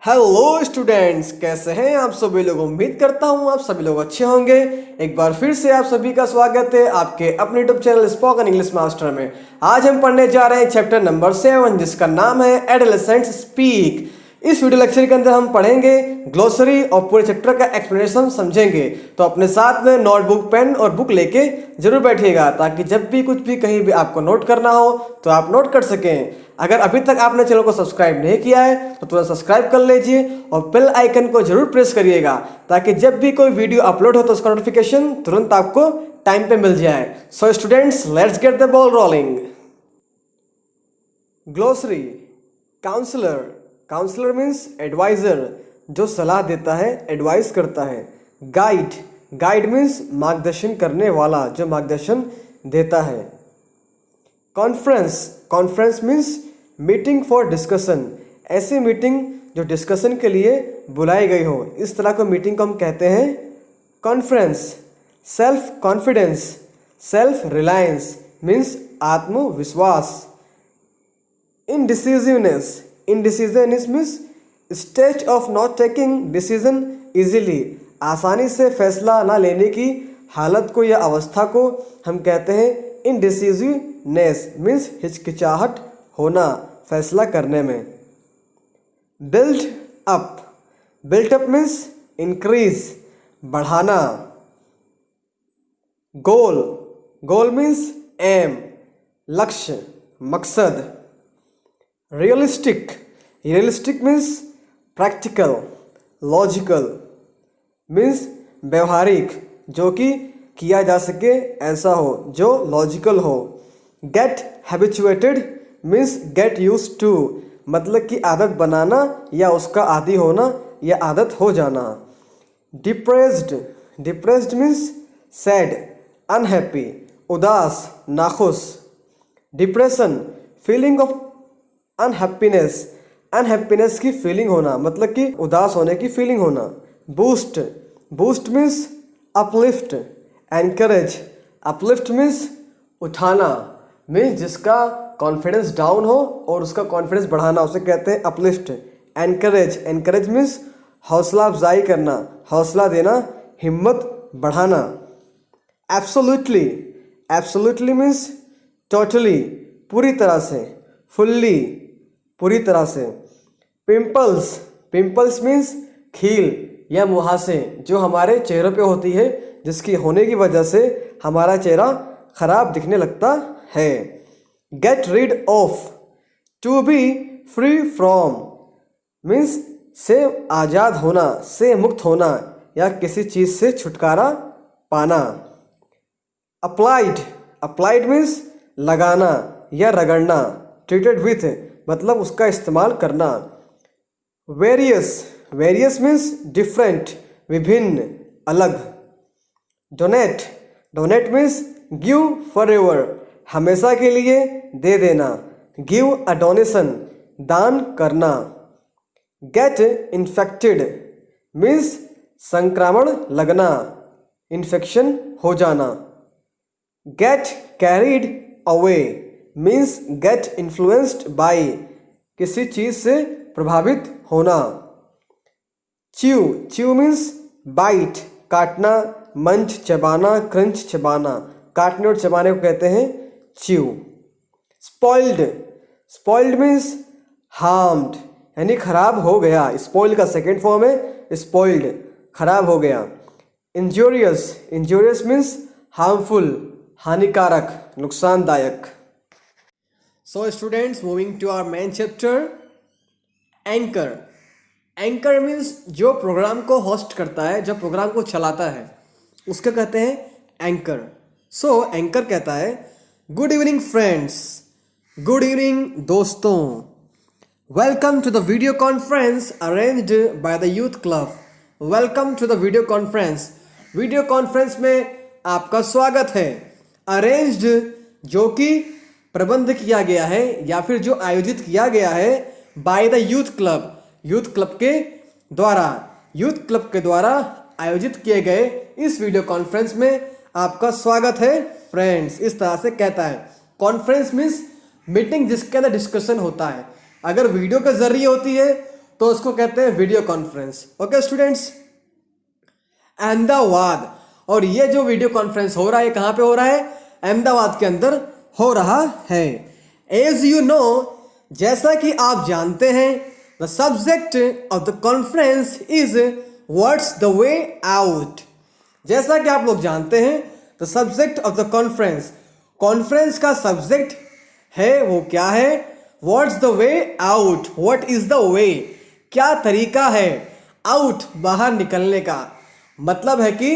Hello students, कैसे हैं आप सभी लोग। उम्मीद करता हूं आप सभी लोग अच्छे होंगे। एक बार फिर से आप सभी का स्वागत है आपके अपने YouTube channel spoken English master में। आज हम पढ़ने जा रहे हैं चैप्टर नंबर 7 जिसका नाम है एडोलेसेंट्स स्पीक। इस वीडियो लेक्चर के अंदर हम पढ़ेंगे ग्लोसरी और पूरे चैप्टर का एक्सप्लेनेशन समझेंगे। तो अपने साथ में नोटबुक, पेन और बुक लेके जरूर बैठिएगा ताकि जब भी कुछ भी कहीं भी आपको नोट करना हो तो आप नोट कर सकें। अगर अभी तक आपने चैनल को सब्सक्राइब नहीं किया है तो तुरंत सब्सक्राइब कर लीजिए और बेल आइकन को जरूर प्रेस करिएगा ताकि जब भी कोई वीडियो अपलोड हो तो उसका नोटिफिकेशन तुरंत आपको टाइम पे मिल जाए। So students, let's get the ball rolling. Glossary. Counsellor. Counsellor means adviser, जो सलाह देता है, एडवाइस करता है। गाइड। गाइड मीन्स मार्गदर्शन करने वाला, जो मार्गदर्शन देता है। Conference. Conference means meeting for discussion, ऐसी मीटिंग जो डिस्कशन के लिए बुलाई गई हो, इस तरह को मीटिंग को हम कहते हैं conference. Self confidence. Self reliance means आत्मविश्वास। Indecisiveness. Indecisiveness means stage of not taking decision easily, आसानी से फैसला ना लेने की हालत को या अवस्था को हम कहते हैं इनडिसिजिवनेस मीन्स हिचकिचाहट होना फैसला करने में। Build up. Built up means increase, बढ़ाना। गोल। गोल मीन्स एम, लक्ष्य, मकसद। Realistic. Realistic means practical, logical, means व्यवहारिक, जो कि किया जा सके ऐसा हो, जो लॉजिकल हो। Get habituated means get used to, मतलब कि आदत बनाना या उसका आदी होना या आदत हो जाना। Depressed. Depressed means sad, unhappy, उदास, नाखुश। Depression feeling of unhappiness, unhappiness की फीलिंग होना, मतलब कि उदास होने की फीलिंग होना। Boost. Boost means uplift, encourage. Uplift means उठाना, मीन्स जिसका कॉन्फिडेंस डाउन हो और उसका कॉन्फिडेंस बढ़ाना, उसे कहते हैं अपलिफ्ट। एनकरेज। एनकरेज मीन्स हौसला अफजाई करना, हौसला देना, हिम्मत बढ़ाना। एब्सोल्युटली। एब्सोल्युटली मीन्स टोटली, पूरी तरह से, फुल्ली, पूरी तरह से। पिंपल्स। पिंपल्स मीन्स खील या मुहासे, जो हमारे चेहरे पे होती है, जिसकी होने की वजह से हमारा चेहरा खराब दिखने लगता है। Get rid of. To be free from means से आज़ाद होना, से मुक्त होना या किसी चीज़ से छुटकारा पाना। अप्लाइड। अप्लाइड मीन्स लगाना या रगड़ना। ट्रीटेड विथ मतलब उसका इस्तेमाल करना। वेरियस। वेरियस मीन्स डिफरेंट, विभिन्न, अलग। Donate. Donate means give for ever, हमेशा के लिए दे देना। गिव अ डोनेशन, दान करना। गेट इन्फेक्टेड मीन्स संक्रमण लगना, इन्फेक्शन हो जाना। Gate carried away means get influenced by, किसी चीज़ से प्रभावित होना। च्यू। च्यू मीन्स बाइट, काटना, मंच चबाना, क्रंच चबाना, काटने और चबाने को कहते हैं chew. Spoiled. Spoiled means harmed, यानी खराब हो गया। स्पॉइल्ड का सेकेंड फॉर्म है स्पॉइल्ड, खराब हो गया। इंजूरियस। इंजूरियस मीन्स हार्मफुल, हानिकारक, नुकसानदायक। So students, moving to our main chapter, anchor. Anchor means जो प्रोग्राम को होस्ट करता है, जो प्रोग्राम को चलाता है, उसको कहते हैं एंकर। सो एंकर कहता है, good evening friends, good evening दोस्तों, welcome to the video conference arranged by the youth club. Welcome to the video conference. Video conference में आपका स्वागत है। अरेंज्ड जो कि प्रबंध किया गया है या फिर जो आयोजित किया गया है bye the youth club, youth club के द्वारा। यूथ क्लब के द्वारा आयोजित किए गए इस वीडियो कॉन्फ्रेंस में आपका स्वागत है फ्रेंड्स, इस तरह से कहता है। कॉन्फ्रेंस मीन्स मीटिंग जिसके अंदर डिस्कशन होता है। अगर वीडियो के जरिए होती है तो उसको कहते हैं video conference. Okay students, Ahmedabad, और ये जो वीडियो कॉन्फ्रेंस हो रहा है कहाँ पे हो रहा है? अहमदाबाद के अंदर हो रहा है। एज यू नो, जैसा कि आप जानते हैं, the subject of the conference is what's the way out. जैसा कि आप लोग जानते हैं, the subject of the conference, conference का सब्जेक्ट है वो क्या है? What's the way out, what is the way, क्या तरीका है, आउट बाहर निकलने का, मतलब है कि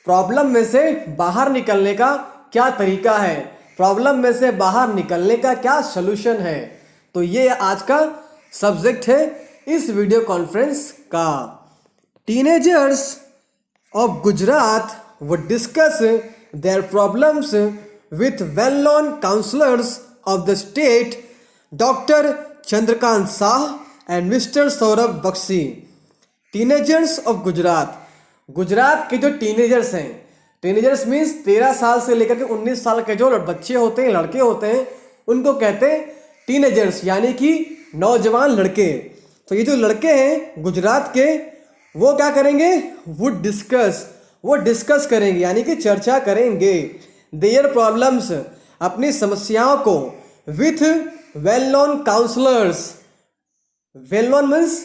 प्रॉब्लम में से बाहर निकलने का क्या तरीका है, प्रॉब्लम में से बाहर निकलने का क्या सॉल्यूशन है। तो ये आज का सब्जेक्ट है इस वीडियो कॉन्फ्रेंस का। Teenagers of Gujarat would discuss their problems with well-known counselors of the state, Dr. Chandrakant Shah and Mr. Saurabh Bakshi. Teenagers of Gujarat, Gujarat के जो टीनेजर्स हैं, टीनेजर्स मीन्स 13 साल से लेकर के 19 साल के जो बच्चे होते हैं, लड़के होते हैं, उनको कहते हैं टीनेजर्स, यानी कि नौजवान लड़के। तो ये जो लड़के हैं गुजरात के, वो क्या करेंगे? वुड डिस्कस, वो डिस्कस करेंगे यानी कि चर्चा करेंगे, देयर प्रॉब्लम्स, अपनी समस्याओं को, with well known counsellors, well known means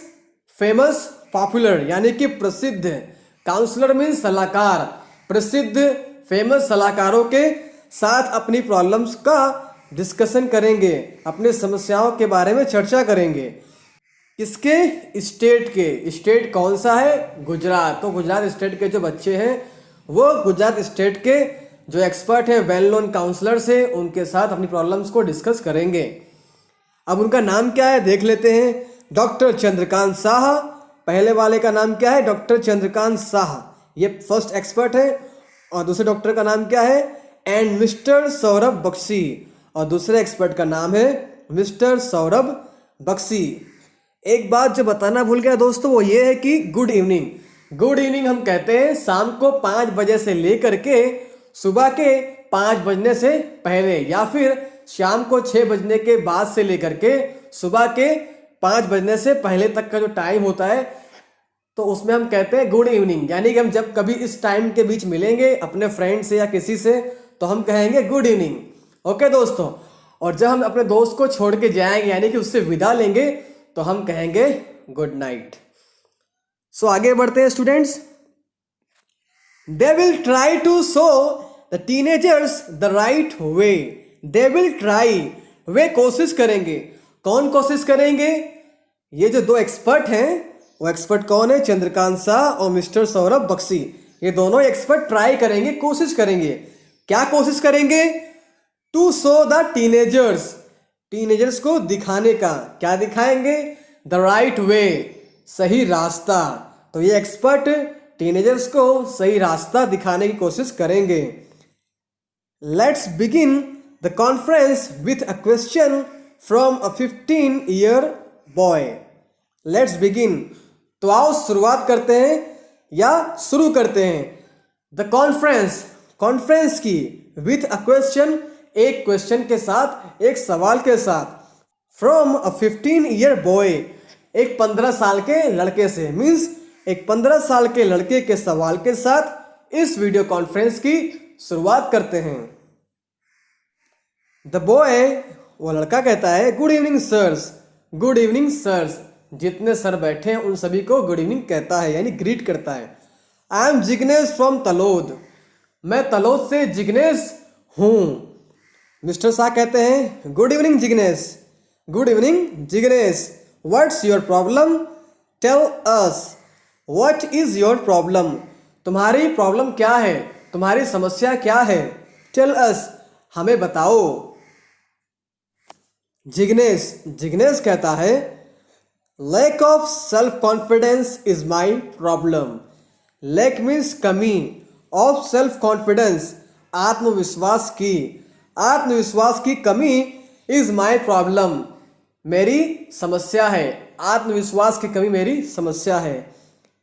famous, popular यानी कि प्रसिद्ध, काउंसलर मीन्स सलाहकार, प्रसिद्ध फेमस सलाहकारों के साथ अपनी प्रॉब्लम्स का डिस्कशन करेंगे, अपनी समस्याओं के बारे में चर्चा करेंगे। किसके? स्टेट के। स्टेट कौन सा है? गुजरात। तो गुजरात स्टेट के जो बच्चे हैं वो गुजरात स्टेट के जो एक्सपर्ट है, वेल नोन काउंसलर्स है, उनके साथ अपनी प्रॉब्लम्स को डिस्कस करेंगे। अब उनका नाम क्या है देख लेते हैं। डॉक्टर चंद्रकांत शाह, पहले वाले का नाम क्या है? डॉक्टर चंद्रकांत शाह, ये फर्स्ट एक्सपर्ट है। और दूसरे डॉक्टर का नाम क्या है? एंड मिस्टर सौरभ बख्शी, और दूसरे एक्सपर्ट का नाम है मिस्टर सौरभ बख्शी। एक बात जो बताना भूल गया दोस्तों, वो ये है कि गुड इवनिंग। गुड इवनिंग हम कहते हैं शाम को 5 बजे से लेकर के सुबह के 5 बजने से पहले, या फिर शाम को 6 बजने के बाद से लेकर के सुबह के 5 बजने से पहले तक का जो टाइम होता है, तो उसमें हम कहते हैं गुड इवनिंग। यानी कि हम जब कभी इस टाइम के बीच मिलेंगे अपने फ्रेंड से या किसी से, तो हम कहेंगे गुड इवनिंग। ओके दोस्तों, और जब हम अपने दोस्त को छोड़ के जाएंगे यानी कि उससे विदा लेंगे, तो हम कहेंगे गुड नाइट। सो आगे बढ़ते हैं students. They will try to show the teenagers the right way. They will try, वे कोशिश करेंगे। कौन कोशिश करेंगे? ये जो दो एक्सपर्ट हैं, वो एक्सपर्ट कौन है? चंद्रकांत शाह और मिस्टर सौरभ बख्शी। ये दोनों एक्सपर्ट ट्राई करेंगे, कोशिश करेंगे। क्या कोशिश करेंगे? To show the teenagers, teenagers को दिखाने का। क्या दिखाएंगे? द राइट वे, सही रास्ता। तो ये एक्सपर्ट टीनेजर्स को सही रास्ता दिखाने की कोशिश करेंगे। Let's begin the conference with a question from a 15-year boy. Let's begin, तो आओ शुरुआत करते हैं या शुरू करते हैं। द कॉन्फ्रेंस, कॉन्फ्रेंस की, विथ अ क्वेश्चन, एक क्वेश्चन के साथ, एक सवाल के साथ। फ्रॉम अ 15-year बॉय, एक 15 साल के लड़के से, मीन्स एक 15 साल के लड़के के सवाल के साथ इस वीडियो कॉन्फ्रेंस की शुरुआत करते हैं। द बॉय, वो लड़का कहता है, good evening sirs. Good evening sirs, जितने सर बैठे हैं उन सभी को गुड इवनिंग कहता है, यानी ग्रीट करता है। I am Jignesh from Talod, मैं तलोद से जिग्नेश हूँ। मिस्टर शाह कहते हैं, good evening Jignesh. Good evening Jignesh, what's your problem? Tell us, what is your problem? तुम्हारी प्रॉब्लम क्या है? तुम्हारी समस्या क्या है? टेल अस, हमें बताओ। जिग्नेश, जिग्नेश कहता है, lack of self confidence is my problem. Lack means कमी, ऑफ सेल्फ कॉन्फिडेंस, आत्मविश्वास की, आत्मविश्वास की कमी, इज माई प्रॉब्लम, मेरी समस्या है। आत्मविश्वास की कमी मेरी समस्या है।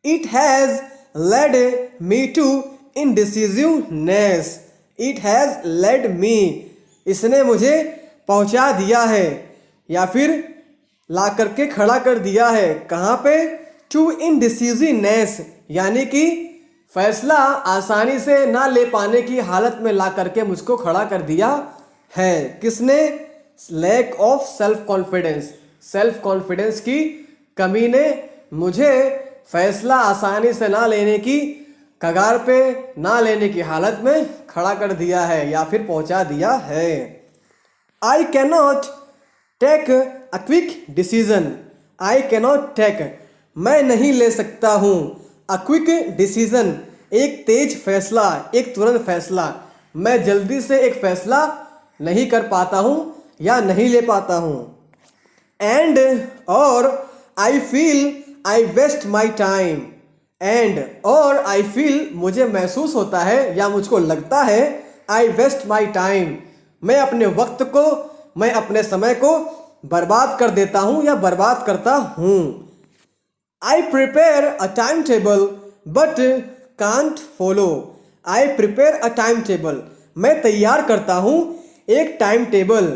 It has led me to indecisiveness. It has led me, इसने मुझे पहुंचा दिया है, या फिर ला करके खड़ा कर दिया है। कहाँ पे? टू इनडिसिजनेस, यानी कि फैसला आसानी से ना ले पाने की हालत में ला करके मुझको खड़ा कर दिया है। किसने? Lack of self confidence, self confidence की कमी ने मुझे फैसला आसानी से ना लेने की कगार पे, ना लेने की हालत में खड़ा कर दिया है या फिर पहुंचा दिया है। I cannot take a quick decision, I cannot take, मैं नहीं ले सकता हूँ, अ क्विक डिसीजन, एक तेज फैसला, एक तुरंत फैसला, मैं जल्दी से एक फैसला नहीं कर पाता हूँ या नहीं ले पाता हूँ। एंड, और I feel I waste my time, and और आई फील, मुझे महसूस होता है या मुझको लगता है, आई वेस्ट माई टाइम, मैं अपने वक्त को, मैं अपने समय को बर्बाद कर देता हूँ या बर्बाद करता हूँ। I prepare a time table but can't follow, I prepare a time table, मैं तैयार करता हूँ एक टाइम टेबल,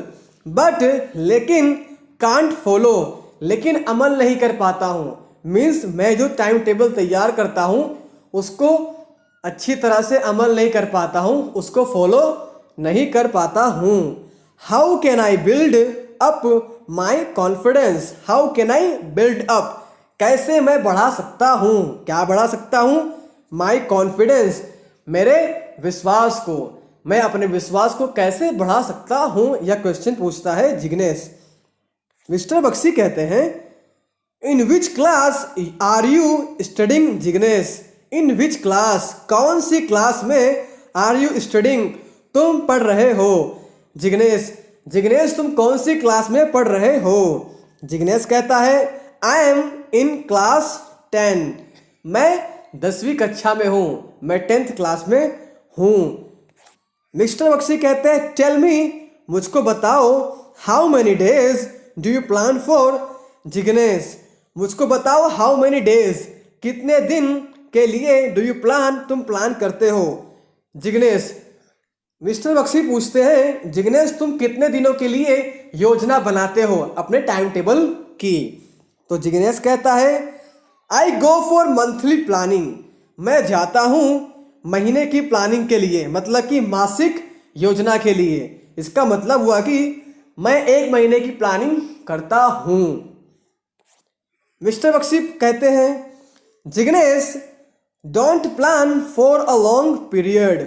बट लेकिन कांट फॉलो, लेकिन अमल नहीं कर पाता हूँ। मीन्स मैं जो टाइम टेबल तैयार करता हूँ उसको अच्छी तरह से अमल नहीं कर पाता हूँ, उसको फॉलो नहीं कर पाता हूँ। How can I build up my confidence, how can I build up, कैसे मैं बढ़ा सकता हूँ, क्या बढ़ा सकता हूँ? माई कॉन्फिडेंस, मेरे विश्वास को, मैं अपने विश्वास को कैसे बढ़ा सकता हूँ, यह क्वेश्चन पूछता है जिग्नेश। मिस्टर बख्शी कहते हैं, in which class are you studying Jignesh, in which class, कौन सी क्लास में आर यू स्टडिंग, तुम पढ़ रहे हो? जिग्नेश, जिग्नेश तुम कौन सी क्लास में पढ़ रहे हो? जिग्नेश कहता है, आई एम इन क्लास 10, मैं 10वीं कक्षा में हूँ, मैं 10th क्लास में हूँ। मिस्टर बख्शी कहते हैं, टेल मी, मुझको बताओ, how many days do you plan for Jignesh, मुझको बताओ हाउ मैनी डेज, कितने दिन के लिए डू यू प्लान, तुम प्लान करते हो? जिग्नेश, मिस्टर बख्शी पूछते हैं, जिग्नेश तुम कितने दिनों के लिए योजना बनाते हो अपने टाइम टेबल की? तो जिग्नेश कहता है, आई गो फॉर मंथली प्लानिंग, मैं जाता हूँ महीने की प्लानिंग के लिए, मतलब कि मासिक योजना के लिए। इसका मतलब हुआ कि मैं 1 महीने की प्लानिंग करता हूँ। मिस्टर बख्शी कहते हैं, Jignesh don't plan for a long period,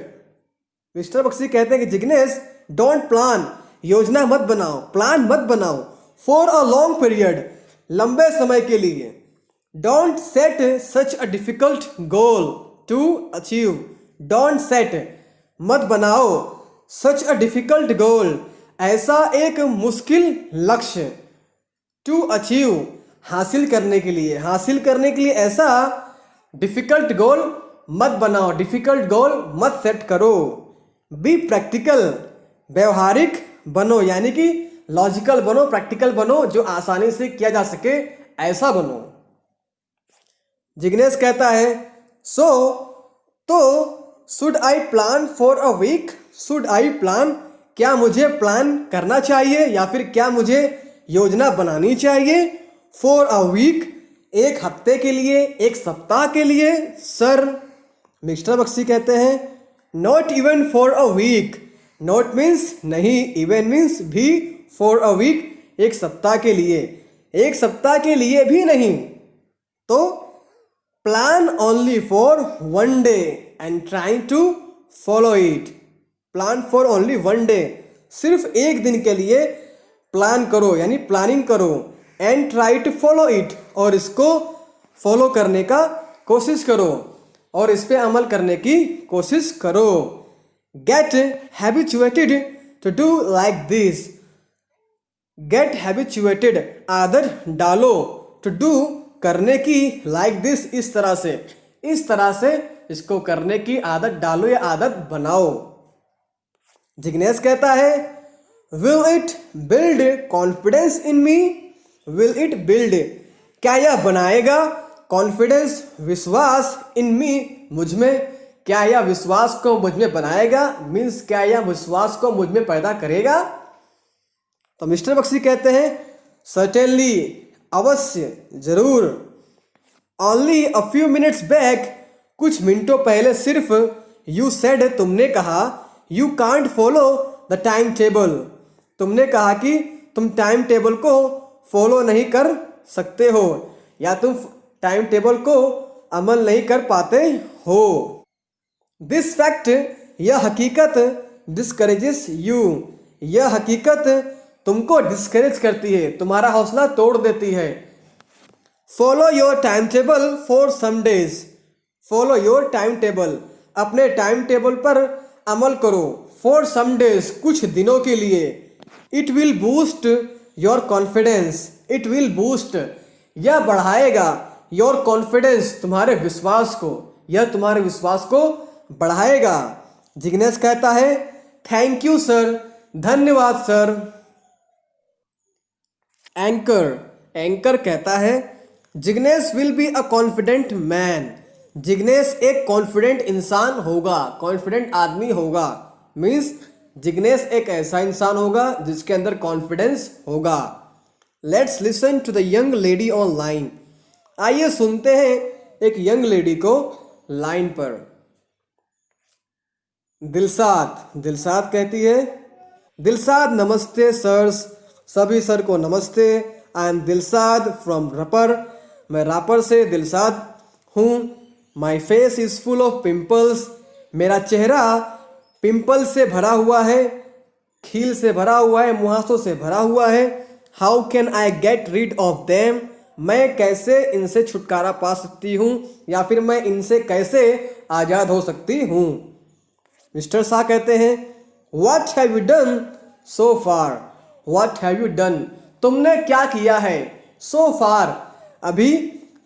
mister Bakshi कहते हैं कि जिग्नेश डोंट प्लान, योजना मत बनाओ, प्लान मत बनाओ, फॉर अ लॉन्ग पीरियड, लंबे समय के लिए। Don't set such a difficult goal to achieve, don't set, मत बनाओ, सच अ डिफिकल्ट गोल, ऐसा एक मुश्किल लक्ष्य, टू अचीव, हासिल करने के लिए, हासिल करने के लिए ऐसा डिफिकल्ट गोल मत बनाओ, डिफिकल्ट गोल मत सेट करो। बी प्रैक्टिकल, व्यवहारिक बनो, यानी कि लॉजिकल बनो, प्रैक्टिकल बनो, जो आसानी से किया जा सके ऐसा बनो। जिग्नेश कहता है, सो तो should I plan for a week, should I plan, क्या मुझे प्लान करना चाहिए या फिर क्या मुझे योजना बनानी चाहिए? फॉर अ वीक, एक हफ्ते के लिए, एक सप्ताह के लिए? सर, मिस्टर बख्शी कहते हैं, not even for a week, not means नहीं, इवन मीन्स भी, फॉर अ वीक, एक सप्ताह के लिए, एक सप्ताह के लिए भी नहीं। तो plan only for 1 day and trying to follow it, plan for only 1 day, सिर्फ एक दिन के लिए प्लान करो, यानी प्लानिंग करो, and try to follow it, और इसको फॉलो करने का कोशिश करो और इस पे अमल करने की कोशिश करो। Get habituated to do like this, get habituated, आदत डालो, टू डू, करने की, लाइक दिस, इस तरह से, इस तरह से इसको करने की आदत डालो या आदत बनाओ। जिग्नेश कहता है, will it build confidence in me, will it build, क्या यह बनाएगा कॉन्फिडेंस, विश्वास, इन मी, मुझ में, क्या यह विश्वास को मुझ में बनाएगा, मीन्स क्या यह विश्वास को मुझ में पैदा करेगा? तो मिस्टर बख्शी कहते हैं, सर्टेनली, अवश्य, जरूर। Only a few minutes back, कुछ मिनटों पहले सिर्फ, यू सेड, तुमने कहा, you can't follow the time table, तुमने कहा कि तुम टाइम टेबल को फॉलो नहीं कर सकते हो या तुम टाइम टेबल को अमल नहीं कर पाते हो। दिस फैक्ट, यह हकीकत, डिस्करेजेस यू, यह हकीकत तुमको डिस्करेज करती है, तुम्हारा हौसला तोड़ देती है। Follow your timetable for some days, follow your timetable, अपने टाइम टेबल पर अमल करो, फॉर सम डेज, कुछ दिनों के लिए। It will boost your confidence, it will boost, यह बढ़ाएगा, योर कॉन्फिडेंस, तुम्हारे विश्वास को, यह तुम्हारे विश्वास को बढ़ाएगा। जिग्नेश कहता है थैंक यू सर, धन्यवाद सर। एंकर, एंकर कहता है Jignesh will be a confident man, Jignesh एक कॉन्फिडेंट इंसान होगा, कॉन्फिडेंट आदमी होगा। मीन्स जिग्नेश एक ऐसा इंसान होगा जिसके अंदर कॉन्फिडेंस होगा। Let's listen to the young lady on line, आइए सुनते हैं एक यंग लेडी को लाइन पर। दिलसाद, दिलसाद कहती है दिलसाद नमस्ते सर्स, सभी सर को नमस्ते। आई एम दिलसाद फ्रॉम रपर, मैं रापर से दिलसाद हूँ। My face is full of pimples, मेरा चेहरा पिम्पल से भरा हुआ है, खील से भरा हुआ है, मुहासों से भरा हुआ है। How can I get rid of them, मैं कैसे इनसे छुटकारा पा सकती हूँ या फिर मैं इनसे कैसे आज़ाद हो सकती हूँ। मिस्टर शाह कहते हैं what have you done so far, what have you done, तुमने क्या किया है, सो फार, अभी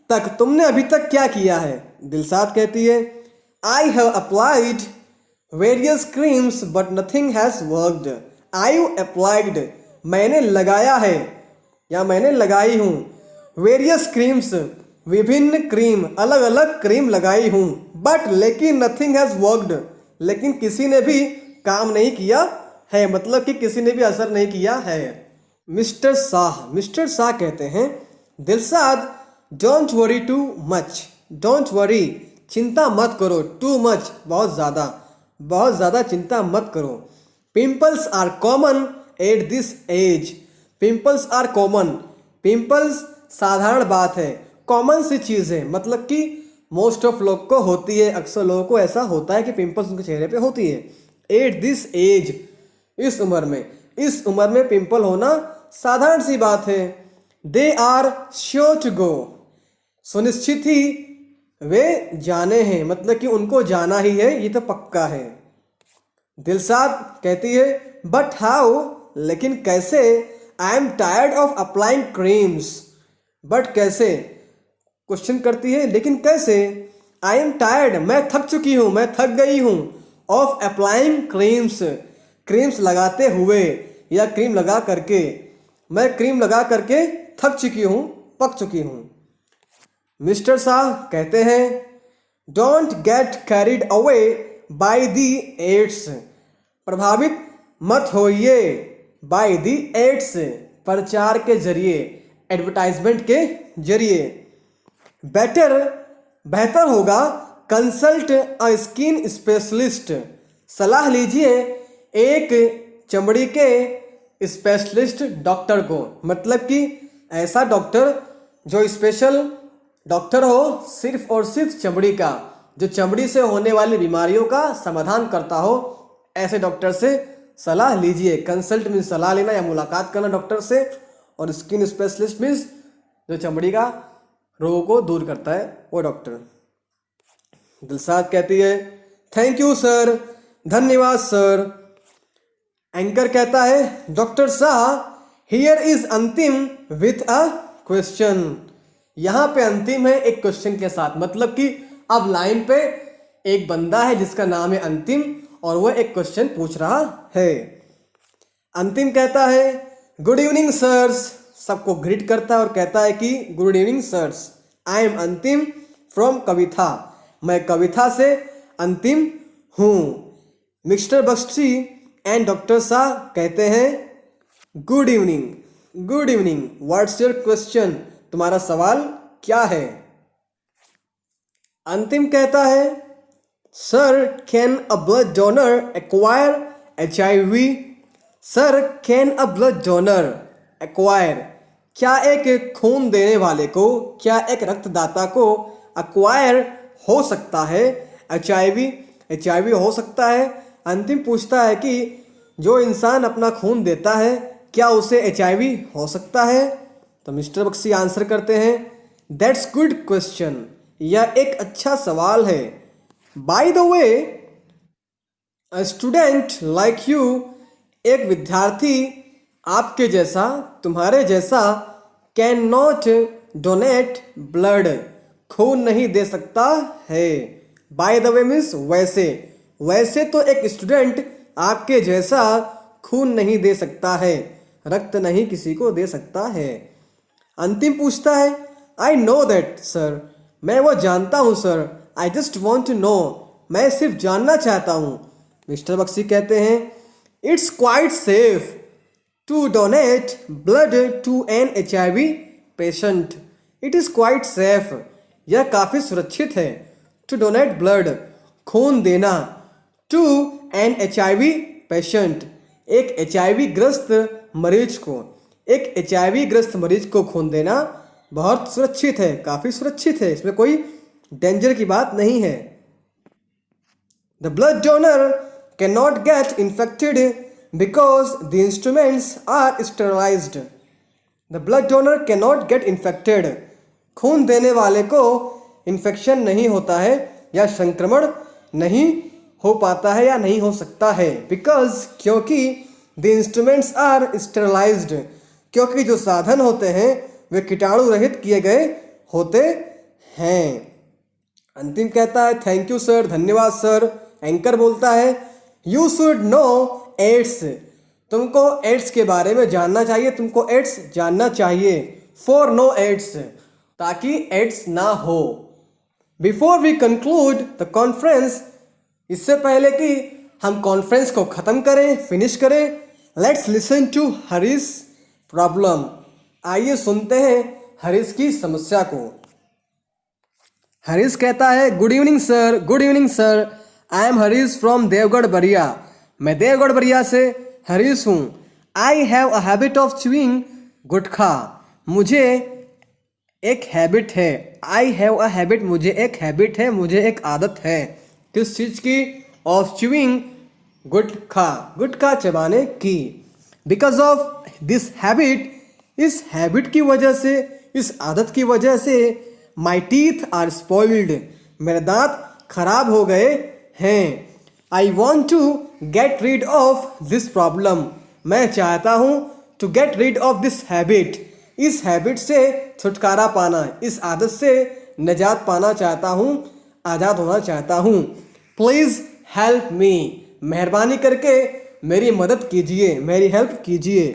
तक, तुमने अभी तक क्या किया है। दिलसाद कहती है I have applied various creams but nothing has worked, I applied, मैंने लगाया है या मैंने लगाई हूँ, वेरियस क्रीम्स, विभिन्न क्रीम, अलग अलग क्रीम लगाई हूँ, बट लेकिन नथिंग हैज़ वर्कड, लेकिन किसी ने भी काम नहीं किया है, मतलब कि किसी ने भी असर नहीं किया है। मिस्टर शाह कहते हैं Dilshad don't worry too much, don't worry, चिंता मत करो, टू मच, बहुत ज़्यादा चिंता मत करो। Pimples are common at this age, pimples are common, pimples साधारण बात है, कॉमन सी चीज़ है, मतलब कि मोस्ट ऑफ लोग को होती है, अक्सर लोगों को ऐसा होता है कि पिंपल्स उनके चेहरे पे होती है। एट दिस एज, इस उम्र में पिंपल होना साधारण सी बात है। They are sure to go, सुनिश्चित ही वे जाने हैं, मतलब कि उनको जाना ही है, ये तो पक्का है। दिलसाद कहती है बट हाउ, लेकिन कैसे, I am tired of applying creams, but कैसे, क्वेश्चन करती है लेकिन कैसे। आई एम टायर्ड, मैं थक चुकी हूँ, मैं थक गई हूँ। ऑफ अप्लाइंग क्रीम्स, क्रीम्स लगाते हुए या क्रीम लगा करके, मैं क्रीम लगा करके थक चुकी हूँ, पक चुकी हूँ। मिस्टर शाह कहते हैं don't get carried away by the AIDS, प्रभावित मत होइए, बाय दी एड्स, प्रचार के जरिए, एडवर्टाइजमेंट के जरिए। बेहतर होगा कंसल्ट अ स्किन स्पेशलिस्ट, सलाह लीजिए एक चमड़ी के स्पेशलिस्ट डॉक्टर को, मतलब कि ऐसा डॉक्टर जो स्पेशल डॉक्टर हो सिर्फ और सिर्फ चमड़ी का, जो चमड़ी से होने वाली बीमारियों का समाधान करता हो, ऐसे डॉक्टर से सलाह लीजिए। कंसल्ट मीन्स सलाह लेना या मुलाकात करना डॉक्टर से, और स्किन स्पेशलिस्ट मीन्स जो चमड़ी का रोगों को दूर करता है वो डॉक्टर। दिलसाद कहती है थैंक यू सर, धन्यवाद सर। एंकर कहता है डॉक्टर शाह हियर इज अंतिम विथ अ क्वेश्चन, यहाँ पे अंतिम है एक क्वेश्चन के साथ, मतलब कि अब लाइन पे एक बंदा है जिसका नाम है अंतिम और वह एक क्वेश्चन पूछ रहा है। अंतिम कहता है गुड इवनिंग सर्स, सबको ग्रीट करता है और कहता है कि good evening sirs, I am Antim from Kavita, मैं कविता से अंतिम हूँ। Mister Bakshi and doctor Shah कहते हैं good evening, good evening, what's your question, तुम्हारा सवाल क्या है। अंतिम कहता है sir can a blood donor acquire HIV। Sir can a blood donor acquire, क्या एक खून देने वाले को, क्या एक रक्तदाता को एक्वायर हो सकता है HIV हो सकता है। अंतिम पूछता है कि जो इंसान अपना खून देता है क्या उसे HIV हो सकता है। तो मिस्टर बख्शी आंसर करते हैं दैट्स गुड क्वेश्चन, यह एक अच्छा सवाल है। By the way a student like you, एक विद्यार्थी आपके जैसा, तुम्हारे जैसा, कैन नॉट डोनेट ब्लड, खून नहीं दे सकता है। बाय द वे मीन्स वैसे, वैसे तो एक स्टूडेंट आपके जैसा खून नहीं दे सकता है, रक्त नहीं किसी को दे सकता है। अंतिम पूछता है आई नो दैट सर, मैं वो जानता हूँ sir, I just want to know, मैं सिर्फ जानना चाहता हूँ। मिस्टर बख्शी कहते हैं it's quite safe to donate blood to an HIV patient. It is quite safe, यह काफ़ी सुरक्षित है। टू डोनेट ब्लड, खून देना, टू एन HIV पेशेंट, एक HIV ग्रस्त मरीज को, एक HIV ग्रस्त मरीज को खून देना बहुत सुरक्षित है, काफ़ी सुरक्षित है, इसमें कोई डेंजर की बात नहीं है। The blood donor can not get infected because the instruments are sterilised. The blood donor can not get infected, खून देने वाले को इन्फेक्शन नहीं होता है या संक्रमण नहीं हो पाता है या नहीं हो सकता है। बिकॉज, क्योंकि, द इंस्ट्रूमेंट्स आर स्टेरलाइज्ड, क्योंकि जो साधन होते हैं वे कीटाणु रहित किए गए होते हैं। अंतिम कहता है थैंक यू सर, धन्यवाद सर। एंकर बोलता है यू शुड नो एड्स, तुमको एड्स के बारे में जानना चाहिए, तुमको एड्स जानना चाहिए। फॉर नो एड्स, ताकि एड्स ना हो। Before we conclude the conference, इससे पहले कि हम कॉन्फ्रेंस को ख़त्म करें, फिनिश करें, let's listen to Harish problem, आइए सुनते हैं हरीश की समस्या को। हरीश कहता है good evening sir, good evening sir, I am Harish from Devgarh Baria, मैं देवगढ़ बरिया से हरीश हूँ। I have a habit of chewing gutkha, मुझे एक हैबिट है। आई हैव अ हैबिट, मुझे एक हैबिट है, मुझे एक आदत है। किस चीज़ की? ऑफ च्यूइंग गुटखा, गुटखा चबाने की। बिकॉज ऑफ दिस हैबिट, इस हैबिट की वजह से, इस आदत की वजह से, माई टीथ आर स्पॉइल्ड, मेरे दांत खराब हो गए हैं। I want to get rid of this problem, मैं चाहता हूँ to get rid of this habit, इस हैबिट से छुटकारा पाना, इस आदत से निजात पाना चाहता हूँ, आज़ाद होना चाहता हूँ। प्लीज़ हेल्प मी, मेहरबानी करके मेरी मदद कीजिए, मेरी हेल्प कीजिए।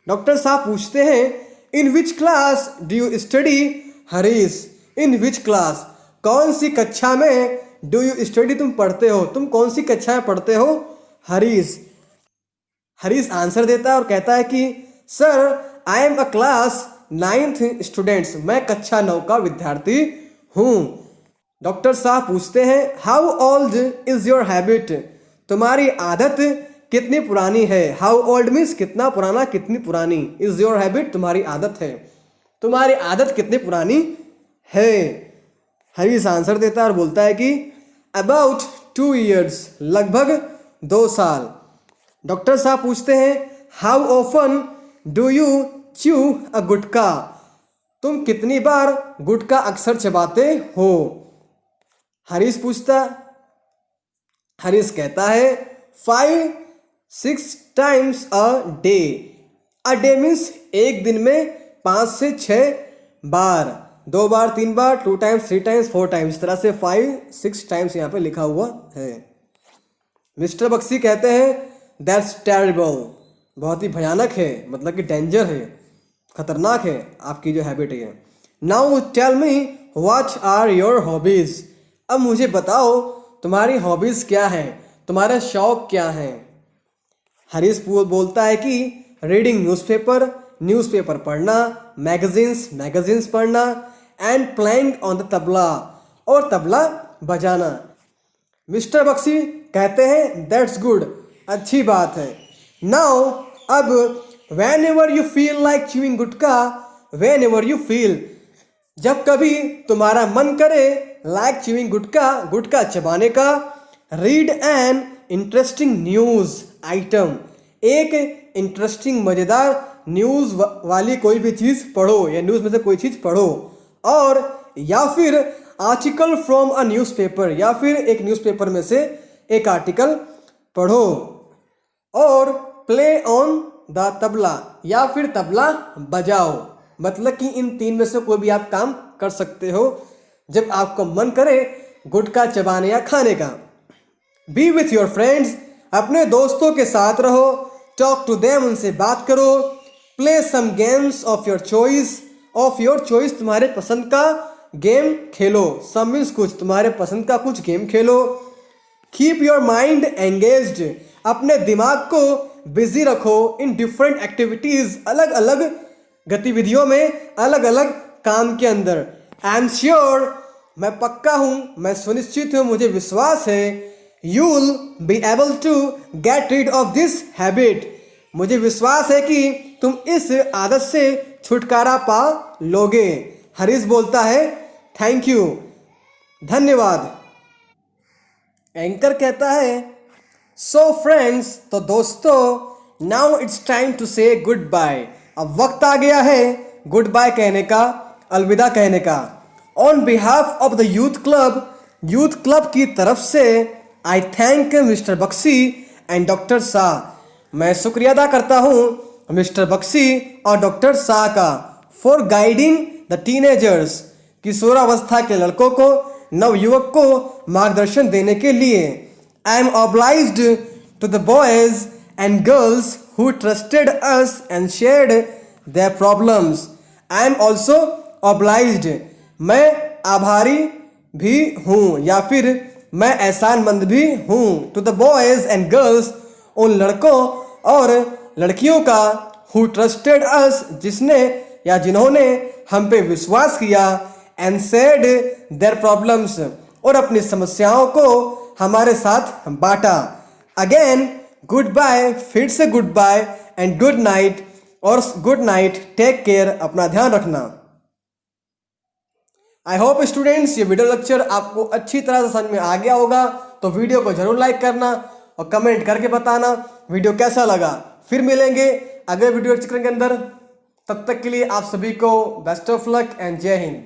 डॉक्टर साहब पूछते हैं in which class do you study Harish, in which class, कौन सी कक्षा में, डू यू स्टडी तुम पढ़ते हो, तुम कौन सी कक्षा में पढ़ते हो हरीश। हरीश आंसर देता है और कहता है कि sir I am a class 9th students, मैं कक्षा 9 का विद्यार्थी हूँ। डॉक्टर साहब पूछते हैं how old is your habit, तुम्हारी आदत कितनी पुरानी है। हाउ ओल्ड मीन्स कितना पुराना, कितनी पुरानी। इज़ योर हैबिट, तुम्हारी आदत है, तुम्हारी आदत कितनी पुरानी है। हरीश आंसर देता है और बोलता है कि अबाउट 2 years, लगभग 2 साल। डॉक्टर साहब पूछते हैं how often do you chew a gutkha, तुम कितनी बार गुटखा अक्सर चबाते हो। हरीश कहता है 5-6 times a day, a day means एक दिन में 5 से 6 बार, 2 बार, 3 बार, 2 times, 3 times, 4 times, इस तरह से 5-6 times यहाँ पे लिखा हुआ है। मिस्टर बख्शी कहते हैं दैट्स टेरिबल, बहुत ही भयानक है, मतलब कि डेंजर है, खतरनाक है आपकी जो हैबिट है। Now tell me what are your hobbies, अब मुझे बताओ तुम्हारी हॉबीज़ क्या है, तुम्हारे शौक क्या हैं। हरीश बोलता है कि रीडिंग न्यूज़पेपर न्यूज़पेपर पढ़ना, मैगजीन्स पढ़ना, and playing on the tabla, और तबला बजाना। मिस्टर बख्शी कहते हैं दैट्स गुड, अच्छी बात है। नाउ अब van ever you feel like chewing gutkha, van ever you feel, जब कभी तुम्हारा मन करे लाइक च्यूइंग गुटखा, गुटखा चबाने का, read an interesting news item, एक इंटरेस्टिंग मज़ेदार न्यूज़ वाली कोई भी चीज़ पढ़ो या न्यूज़ में से कोई चीज़ पढ़ो, और या फिर आर्टिकल फ्रॉम अ न्यूज़पेपर, या फिर एक न्यूज़पेपर में से एक आर्टिकल पढ़ो, और प्ले ऑन द तबला, या फिर तबला बजाओ। मतलब कि इन तीन में से कोई भी आप काम कर सकते हो जब आपको मन करे गुटखा चबाने या खाने का। बी विथ योर फ्रेंड्स, अपने दोस्तों के साथ रहो, टॉक टू देम, उनसे बात करो, play some games of your choice, तुम्हारे पसंद का गेम खेलो, सम मीन्स कुछ, तुम्हारे पसंद का कुछ game Khelo. Keep your mind engaged, अपने दिमाग को बिजी रखो इन डिफरेंट एक्टिविटीज़, अलग अलग गतिविधियों में, अलग अलग काम के अंदर। आई एम श्योर, मैं पक्का हूँ, मैं सुनिश्चित हूँ, मुझे विश्वास है, you will be able to get rid of this habit, मुझे विश्वास है कि तुम इस आदत से छुटकारा पा लोगे। हरीश बोलता है थैंक यू, धन्यवाद। एंकर कहता है सो फ्रेंड्स, तो दोस्तों, नाउ इट्स टाइम टू से गुड बाय, अब वक्त आ गया है गुड बाय कहने का, अलविदा कहने का। On behalf of the youth club की तरफ से I thank mister Bakshi and doctor Shah, मैं शुक्रिया अदा करता हूँ मिस्टर बख्शी और डॉक्टर शाह का, फॉर गाइडिंग द टीनेजर्स, किशोरावस्था के लड़कों को, नवयुवक को मार्गदर्शन देने के लिए। I am obliged to the boys and girls who trusted us and shared their problems. I am also obliged, मैं आभारी भी हूँ या फिर मैं एहसानमंद भी हूँ, to the boys and girls, उन लड़कों और लड़कियों का, who trusted us, जिसने या जिन्होंने हम पे विश्वास किया, and shared their problems, और अपनी समस्याओं को हमारे साथ बांटा। Again गुड बाय, फिर से goodbye, and good night, और गुड नाइट, टेक केयर, अपना ध्यान रखना। आई होप स्टूडेंट्स ये वीडियो लेक्चर आपको अच्छी तरह से समझ में आ गया होगा, तो वीडियो को जरूर लाइक करना और कमेंट करके बताना वीडियो कैसा लगा। फिर मिलेंगे अगले वीडियो लेक्चर के अंदर, तब तक के लिए आप सभी को बेस्ट ऑफ लक एंड जय हिंद।